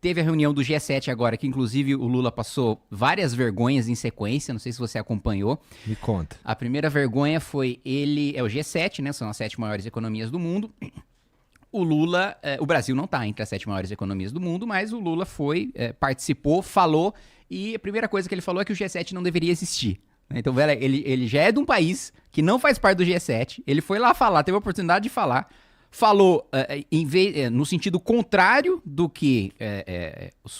teve a reunião do G7 agora, que inclusive o Lula passou várias vergonhas em sequência, não sei se você acompanhou. Me conta. A primeira vergonha foi ele, é o G7, né? São as 7 maiores economias do mundo. O Lula, o Brasil não está entre as 7 maiores economias do mundo, mas o Lula foi, participou, falou, e a primeira coisa que ele falou é que o G7 não deveria existir. Então, velho, ele já é de um país que não faz parte do G7, ele foi lá falar, teve a oportunidade de falar, falou no sentido contrário do que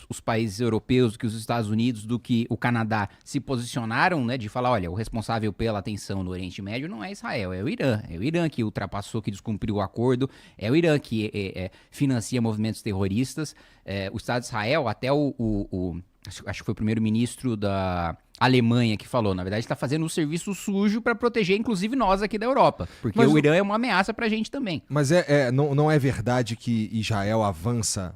os países europeus, do que os Estados Unidos, do que o Canadá se posicionaram, né, de falar, olha, o responsável pela tensão no Oriente Médio não é Israel, é o Irã. É o Irã que ultrapassou, que descumpriu o acordo, é o Irã que financia movimentos terroristas. O Estado de Israel, até acho que foi o primeiro-ministro da Alemanha que falou, na verdade está fazendo um serviço sujo para proteger inclusive nós aqui da Europa, porque o Irã é uma ameaça pra gente também. Mas não é verdade que Israel avança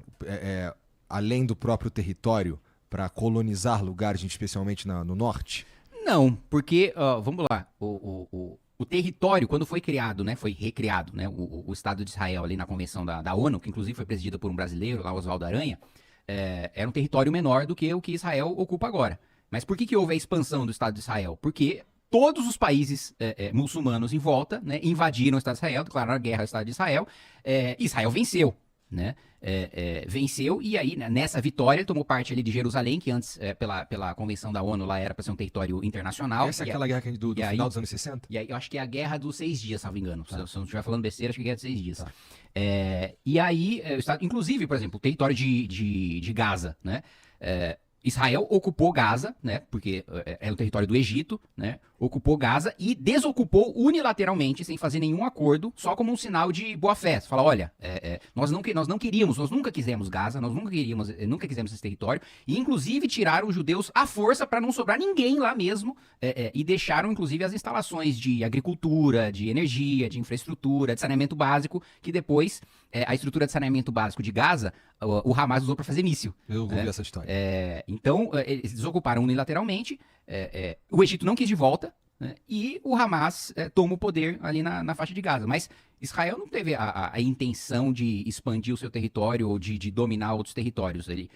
além do próprio território para colonizar lugares, especialmente no norte? Não, porque, vamos lá, o território, quando foi criado, né, foi recriado, né, o Estado de Israel ali na convenção da ONU, que inclusive foi presidida por um brasileiro, lá Oswaldo Aranha, era um território menor do que o que Israel ocupa agora. Mas por que houve a expansão do Estado de Israel? Porque todos os países muçulmanos em volta, né, invadiram o Estado de Israel, declararam guerra ao Estado de Israel. Israel venceu, né? Venceu e aí nessa vitória tomou parte ali de Jerusalém, que antes pela convenção da ONU lá era para ser um território internacional. Essa é aquela guerra do final dos anos 60? E aí eu acho que é a Guerra dos 6 Dias, salvo engano. Se eu não estiver falando besteira, acho que é a Guerra dos 6 Dias. Tá. E aí, inclusive, por exemplo, o território de Gaza, né? Israel ocupou Gaza, né? Porque é o território do Egito, né? Ocupou Gaza e desocupou unilateralmente, sem fazer nenhum acordo, só como um sinal de boa-fé. Fala, olha, nós não queríamos, nós nunca quisemos Gaza, nós nunca quisemos esse território, e inclusive tiraram os judeus à força para não sobrar ninguém lá mesmo, e deixaram inclusive as instalações de agricultura, de energia, de infraestrutura, de saneamento básico, que depois a estrutura de saneamento básico de Gaza, o Hamas usou para fazer míssil. Eu ouvi essa história. Então, eles desocuparam unilateralmente, o Egito não quis de volta, né, e o Hamas toma o poder ali na faixa de Gaza. Mas Israel não teve a intenção de expandir o seu território ou de dominar outros territórios. Ele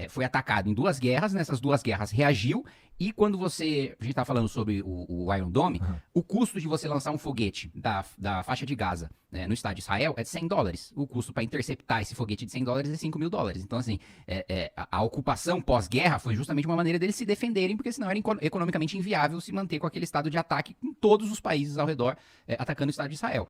foi atacado em 2 guerras, nessas 2 guerras reagiu, e quando a gente está falando sobre o Iron Dome, o custo de você lançar um foguete da faixa de Gaza, né, no Estado de Israel é de $100. O custo para interceptar esse foguete de $100 é $5.000. Então, assim, a ocupação pós-guerra foi justamente uma maneira deles se defenderem, porque senão era economicamente inviável se manter com aquele estado de ataque com todos os países ao redor atacando o Estado de Israel.